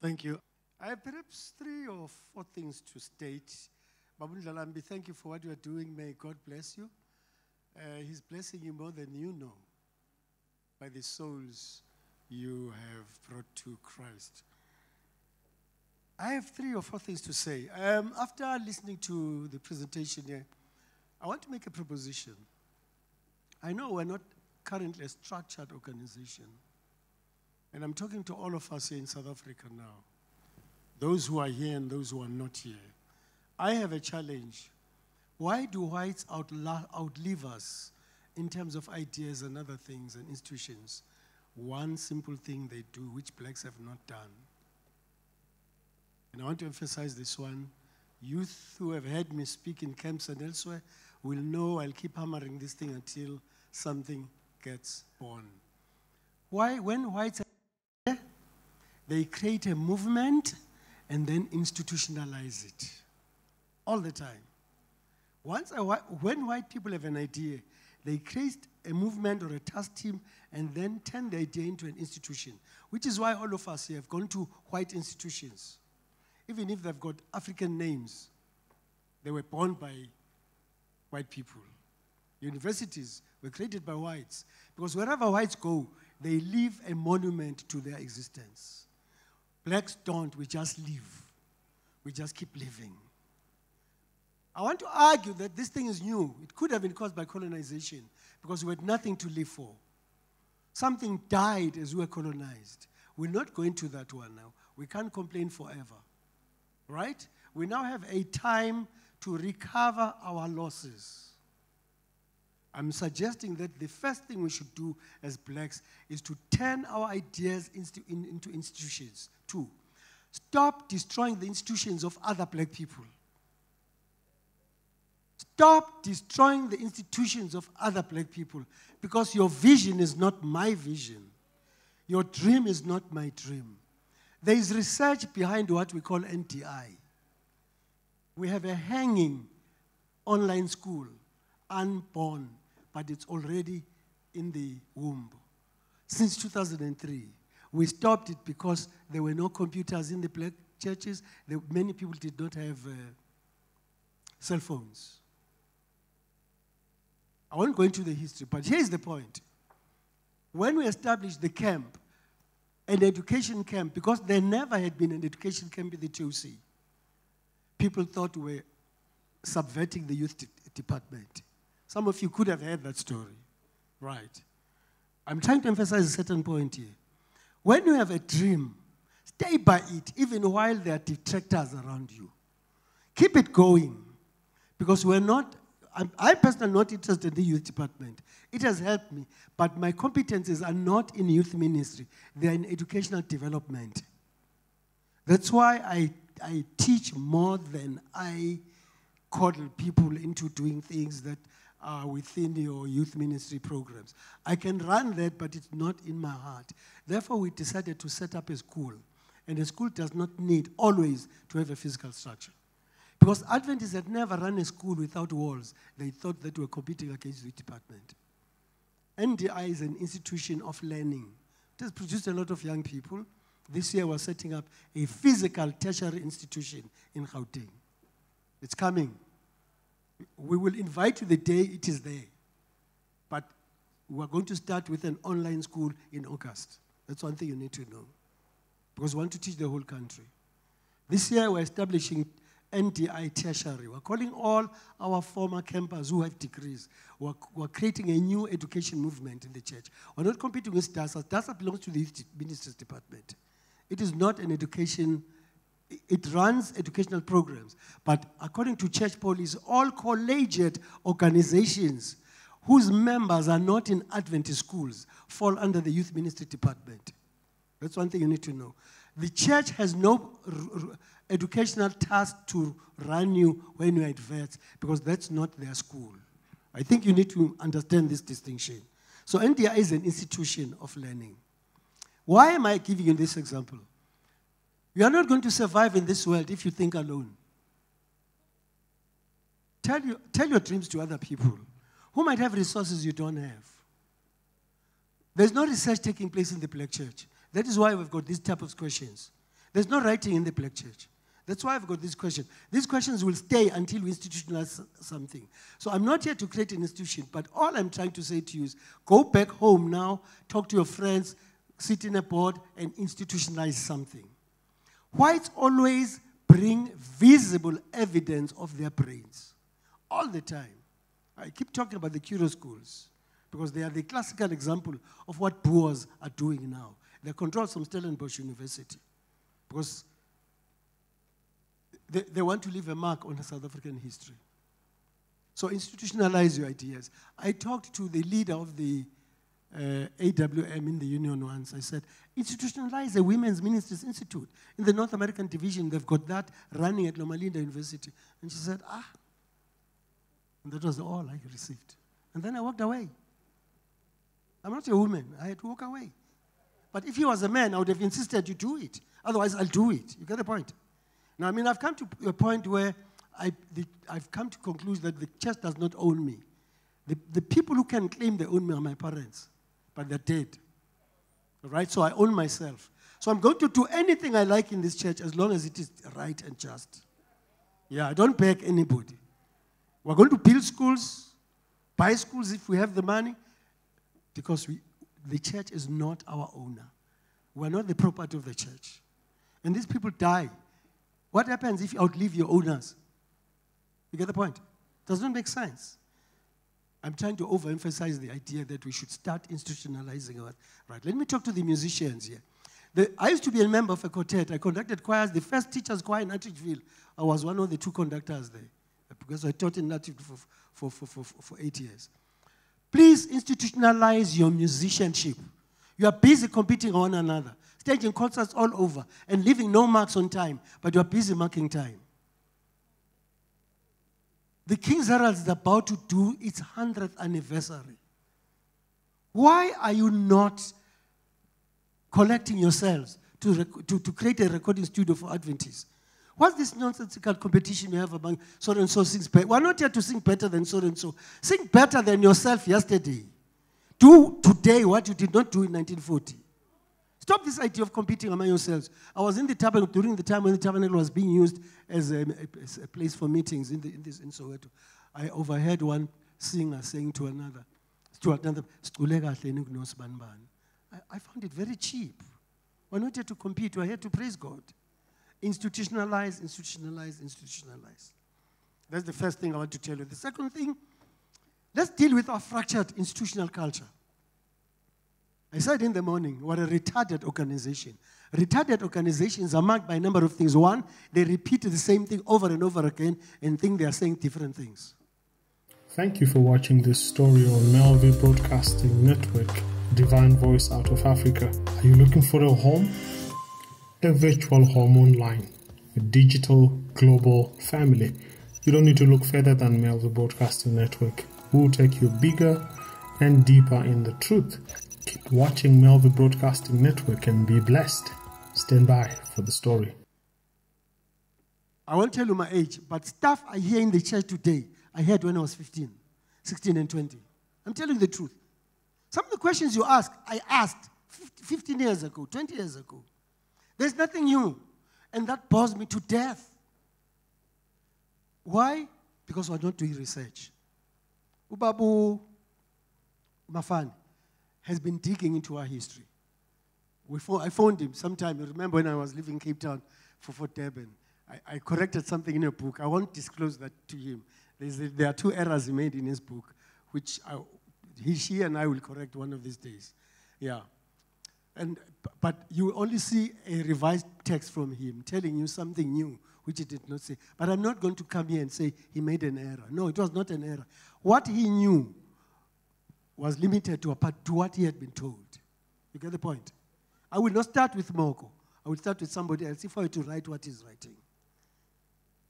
Thank you. I have perhaps 3 or 4 things to state. Babu Ndhlalambi, thank you for what you are doing. May God bless you. He's blessing you more than you know by the souls you have brought to Christ. I have 3 or 4 things to say. After listening to the presentation here, I want to make a proposition. I know we're not currently a structured organization, and I'm talking to all of us here in South Africa now, those who are here and those who are not here. I have a challenge. Why do whites outlive us in terms of ideas and other things and institutions? One simple thing they do, which blacks have not done. And I want to emphasize this one. Youth who have heard me speak in camps and elsewhere will know I'll keep hammering this thing until something gets born. Why? When whites are here, they create a movement and then institutionalize it all the time. When white people have an idea, they create a movement or a task team and then turn the idea into an institution, which is why all of us here have gone to white institutions. Even if they've got African names, they were born by white people. Universities were created by whites, because wherever whites go, they leave a monument to their existence. Blacks don't, we just live. We just keep living. I want to argue that this thing is new. It could have been caused by colonization, because we had nothing to live for. Something died as we were colonized. We're not going to that one now. We can't complain forever. Right? We now have a time to recover our losses. I'm suggesting that the first thing we should do as blacks is to turn our ideas into institutions. 2, stop destroying the institutions of other black people. Stop destroying the institutions of other black people, because your vision is not my vision. Your dream is not my dream. There is research behind what we call NDI. We have a hanging online school, unborn, but it's already in the womb. Since 2003, we stopped it because there were no computers in the black churches. Many people did not have cell phones. I won't go into the history, but here's the point. When we established the camp, an education camp, because there never had been an education camp in the TOC, people thought we were subverting the youth department. Some of you could have heard that story. Right. I'm trying to emphasize a certain point here. When you have a dream, stay by it, even while there are detractors around you. Keep it going, because I'm personally not interested in the youth department. It has helped me, but my competencies are not in youth ministry. They are in educational development. That's why I teach more than I coddle people into doing things that are within your youth ministry programs. I can run that, but it's not in my heart. Therefore, we decided to set up a school. And a school does not need always to have a physical structure. Because Adventists had never run a school without walls. They thought that we were competing against the department. NDI is an institution of learning. It has produced a lot of young people. This year we're setting up a physical tertiary institution in Gauteng. It's coming. We will invite you the day it is there. But we're going to start with an online school in August. That's one thing you need to know. Because we want to teach the whole country. This year we're establishing NDI tertiary. We're calling all our former campers who have degrees. We're creating a new education movement in the church. We're not competing with DASA. DASA belongs to the Ministries department. It is not an education, it runs educational programs. But according to church policy, all collegiate organizations whose members are not in Adventist schools fall under the youth ministry department. That's one thing you need to know. The church has no educational task to run you when you're at vets, because that's not their school. I think you need to understand this distinction. So NDI is an institution of learning. Why am I giving you this example? You are not going to survive in this world if you think alone. Tell your dreams to other people who might have resources you don't have. There's no research taking place in the black church. That is why we've got these type of questions. There's no writing in the black church. That's why I've got this question. These questions will stay until we institutionalize something. So I'm not here to create an institution, but all I'm trying to say to you is go back home now, talk to your friends, sit in a board, and institutionalize something. Whites always bring visible evidence of their brains, all the time. I keep talking about the Curo schools, because they are the classical example of what Boers are doing now. They're controlled from Stellenbosch University, because they want to leave a mark on South African history. So institutionalize your ideas. I talked to the leader of the AWM in the union once. I said, institutionalize the Women's Ministries Institute. In the North American division, they've got that running at Loma Linda University. And she said, and that was all I received. And then I walked away. I'm not a woman. I had to walk away. But if he was a man, I would have insisted you do it. Otherwise, I'll do it. You get the point? Now, I mean, I've come to a point where I've come to conclude that the church does not own me. The people who can claim they own me are my parents, but they're dead. All right? So I own myself. So I'm going to do anything I like in this church as long as it is right and just. Yeah, I don't beg anybody. We're going to build schools, buy schools if we have the money, because the church is not our owner. We're not the property of the church. And these people die. What happens if you outlive your owners? You get the point? Does not make sense. I'm trying to overemphasize the idea that we should start institutionalizing our... Right, let me talk to the musicians here. I used to be a member of a quartet. I conducted choirs. The first teacher's choir in Atteridgeville, I was one of the 2 conductors there, because I taught in Atteridgeville for 8 years. Please institutionalize your musicianship. You are busy competing on one another, staging concerts all over, and leaving no marks on time, but you are busy marking time. The King's Herald is about to do its 100th anniversary. Why are you not collecting yourselves to create a recording studio for Adventists? What's this nonsensical competition you have among so-and-so sings better? We're not here to sing better than so-and-so. Sing better than yourself yesterday. Do today what you did not do in 1940. Stop this idea of competing among yourselves. I was in the tabernacle during the time when the tabernacle was being used as a place for meetings in Soweto. I overheard one singer saying to another, I found it very cheap. We're not here to compete, we're here to praise God. Institutionalize, institutionalize, institutionalize. That's the first thing I want to tell you. The second thing, let's deal with our fractured institutional culture. I said in the morning, we're a retarded organization. Retarded organizations are marked by a number of things. One, they repeat the same thing over and over again and think they are saying different things. Thank you for watching this story on MelVee Broadcasting Network, Divine Voice out of Africa. Are you looking for a home? A virtual home online, a digital global family. You don't need to look further than MelVee Broadcasting Network. We'll take you bigger and deeper in the truth. Keep watching MelVee Broadcasting Network and be blessed. Stand by for the story. I won't tell you my age, but stuff I hear in the church today, I heard when I was 15, 16 and 20. I'm telling you the truth. Some of the questions you ask, I asked 15 years ago, 20 years ago. There's nothing new. And that bores me to death. Why? Because we're not doing research. Ubabu Mafani has been digging into our history. I phoned him sometime. You remember when I was living in Cape Town for Durban. I corrected something in a book. I won't disclose that to him. There are 2 errors he made in his book, which she and I will correct one of these days. Yeah. But you only see a revised text from him telling you something new, which he did not say. But I'm not going to come here and say he made an error. No, it was not an error. What he knew was limited to what he had been told. You get the point? I will not start with Moko. I will start with somebody else if I were to write what he's writing.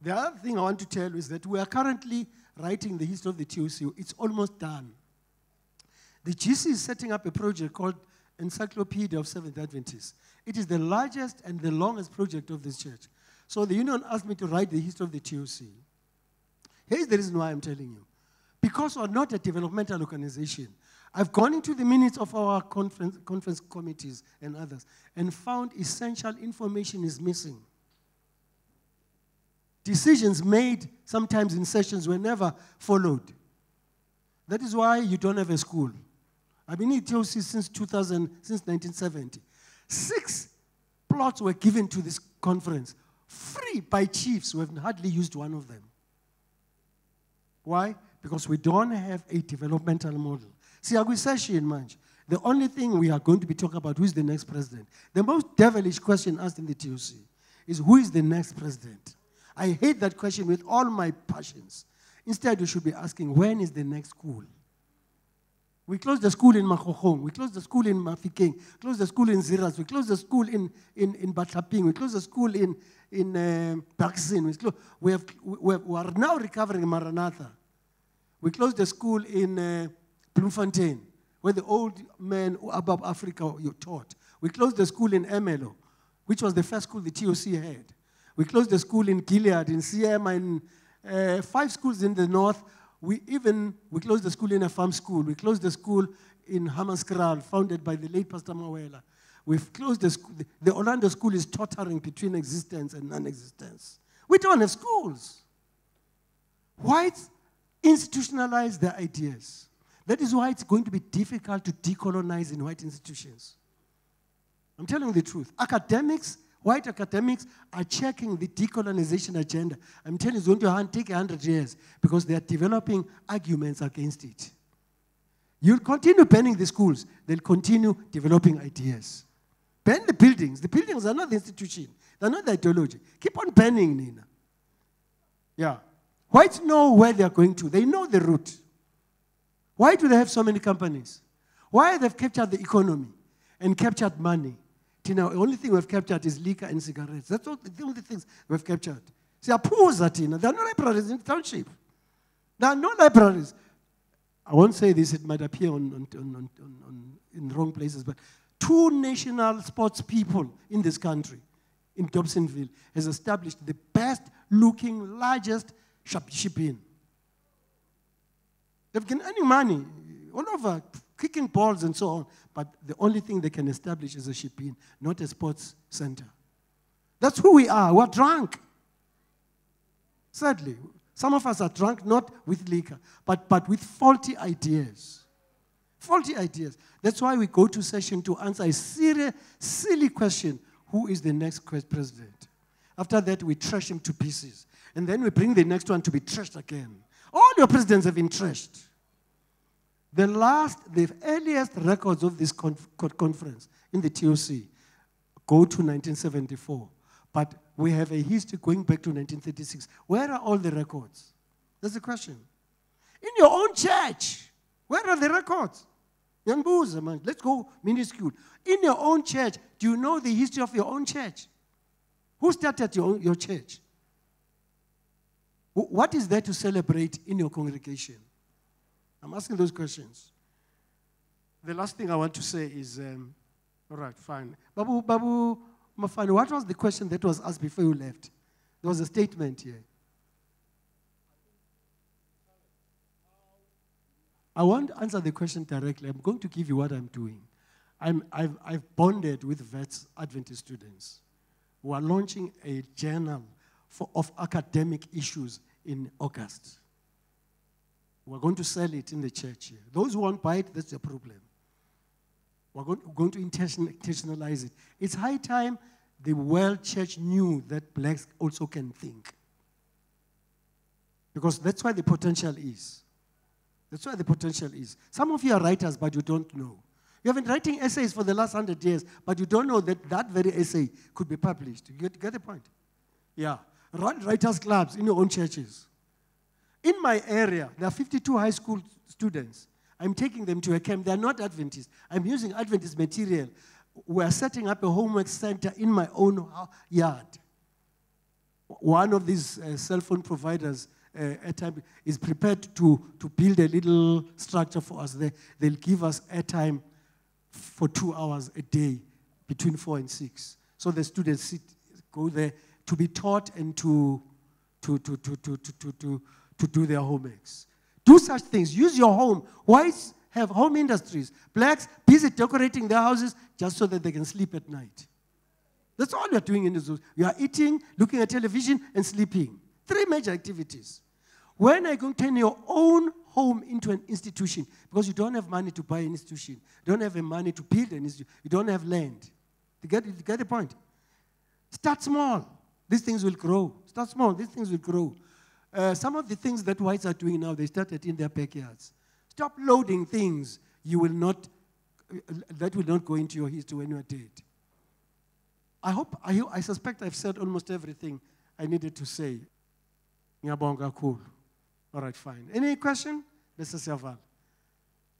The other thing I want to tell you is that we are currently writing the history of the TOC. It's almost done. The GC is setting up a project called Encyclopedia of Seventh Adventists. It is the largest and the longest project of this church. So the union asked me to write the history of the TOC. Here's the reason why I'm telling you. Because we're not a developmental organization. I've gone into the minutes of our conference committees and others and found essential information is missing. Decisions made sometimes in sessions were never followed. That is why you don't have a school. I've been in TOC since 1970. 6 plots were given to this conference, free by chiefs who have hardly used one of them. Why? Because we don't have a developmental model. See, session, manje. The only thing we are going to be talking about, who is the next president? The most devilish question asked in the TOC is, who is the next president? I hate that question with all my passions. Instead, you should be asking, when is the next school? We closed the school in Makhokhong. We closed the school in Mafikeng. We closed the school in Ziras. We closed the school in Batlaping. We closed the school in Baksin. We are now recovering in Maranatha. We closed the school in Bloemfontein, where the old men above Africa you taught. We closed the school in Emelo, which was the first school the TOC had. We closed the school in Gilead, in Siema, and 5 schools in the north. We closed the school in a farm school. We closed the school in Hammanskraal, founded by the late Pastor Mawela. We've closed the school. The Orlando school is tottering between existence and non-existence. We don't have schools. Whites institutionalize their ideas. That is why it's going to be difficult to decolonize in white institutions. I'm telling you the truth. White academics are checking the decolonization agenda. I'm telling you, it's going to take 100 years because they are developing arguments against it. You'll continue banning the schools. They'll continue developing ideas. Ban the buildings. The buildings are not the institution. They're not the ideology. Keep on banning, Nina. Yeah. Whites know where they're going to. They know the route. Why do they have so many companies? Why they've captured the economy and captured money? Tina, the only thing we've captured is liquor and cigarettes. That's all, the only things we've captured. They are poor, Tina. There are no libraries in the township. There are no libraries. I won't say this, it might appear in wrong places, but 2 national sports people in this country, in Dobsonville, has established the best-looking, largest shipping. They've been earning money all over, kicking balls and so on, but the only thing they can establish is a shipping, not a sports center. That's who we are. We're drunk. Sadly, some of us are drunk not with liquor, but with faulty ideas. Faulty ideas. That's why we go to session to answer a serious, silly question, who is the next president? After that, we trash him to pieces. And then we bring the next one to be trashed again. All your presidents have been trashed. The earliest records of this conference in the TOC go to 1974. But we have a history going back to 1936. Where are all the records? That's the question. In your own church, where are the records? Let's go minuscule. In your own church, do you know the history of your own church? Who started your church? What is there to celebrate in your congregation? I'm asking those questions. The last thing I want to say is, all right, fine. Babu Mafani, what was the question that was asked before you left? There was a statement here. I won't answer the question directly. I'm going to give you what I'm doing. I've bonded with vets Adventist students who are launching a journal of academic issues in August. We're going to sell it in the church here. Those who won't buy it, that's the problem. We're going to intentionalize it. It's high time the world church knew that blacks also can think. Because that's where the potential is. That's where the potential is. Some of you are writers, but you don't know. You have been writing essays for the last 100 years, but you don't know that that very essay could be published. You get the point? Yeah. Run writers' clubs in your own churches. In my area, there are 52 high school students. I'm taking them to a camp. They're not Adventists. I'm using Adventist material. We're setting up a homework center in my own yard. One of these cell phone providers airtime is prepared to build a little structure for us. They'll give us airtime for 2 hours a day between 4 and 6. So the students go there to be taught and to do their homeworks. Do such things. Use your home. Whites have home industries. Blacks busy decorating their houses just so that they can sleep at night. That's all you're doing in this house. You are eating, looking at television, and sleeping. 3 major activities. When are you going to turn your own home into an institution? Because you don't have money to buy an institution. You don't have the money to build an institution. You don't have land. You get the point? Start small. These things will grow. Start small. These things will grow. Some of the things that whites are doing now, they started in their backyards. Stop loading things that will not go into your history when you are dead. I suspect I've said almost everything I needed to say. Ngiyabonga kakhulu. All right, fine. Any question? Mr. Siaval.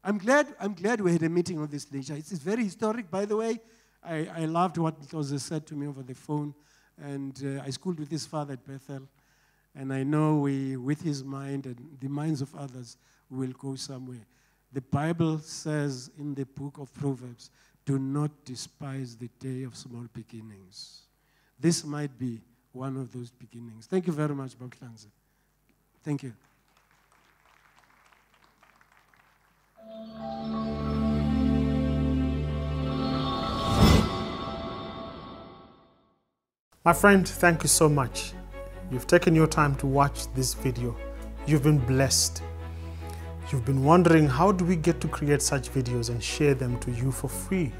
I'm glad we had a meeting of this nature. It's very historic, by the way. I loved what Nkosi said to me over the phone. And I schooled with his father at Bethel. And I know with his mind and the minds of others, we will go somewhere. The Bible says in the book of Proverbs, do not despise the day of small beginnings. This might be one of those beginnings. Thank you very much, Bamklanze. Thank you. My friend, thank you so much. You've taken your time to watch this video. You've been blessed. You've been wondering, how do we get to create such videos and share them to you for free?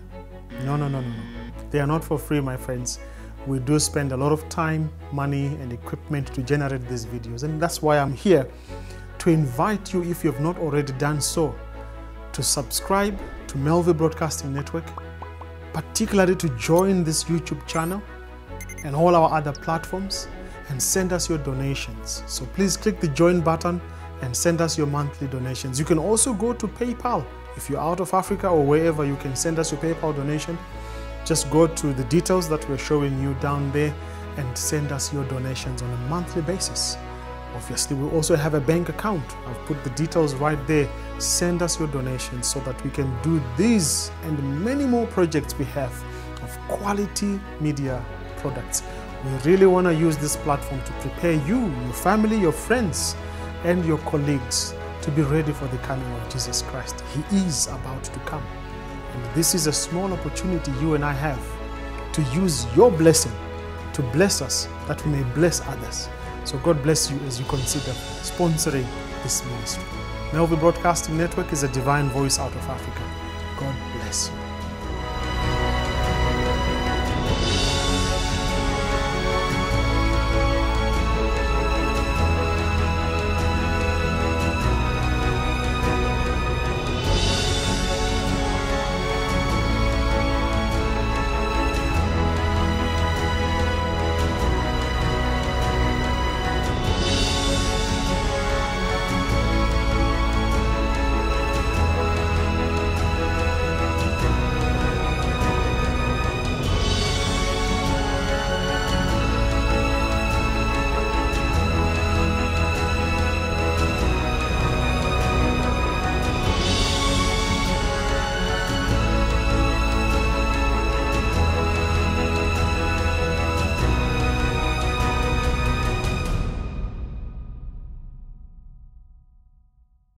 No. They are not for free, my friends. We do spend a lot of time, money, and equipment to generate these videos. And that's why I'm here to invite you, if you have not already done so, to subscribe to MelVee Broadcasting Network, particularly to join this YouTube channel and all our other platforms, and send us your donations. So please click the join button and send us your monthly donations. You can also go to PayPal. If you're out of Africa or wherever, you can send us your PayPal donation. Just go to the details that we're showing you down there and send us your donations on a monthly basis. Obviously, we also have a bank account. I've put the details right there. Send us your donations so that we can do these and many more projects we have of quality media products. We really want to use this platform to prepare you, your family, your friends, and your colleagues to be ready for the coming of Jesus Christ. He is about to come. And this is a small opportunity you and I have to use your blessing to bless us, that we may bless others. So God bless you as you consider sponsoring this ministry. MelVee Broadcasting Network is a divine voice out of Africa. God bless you.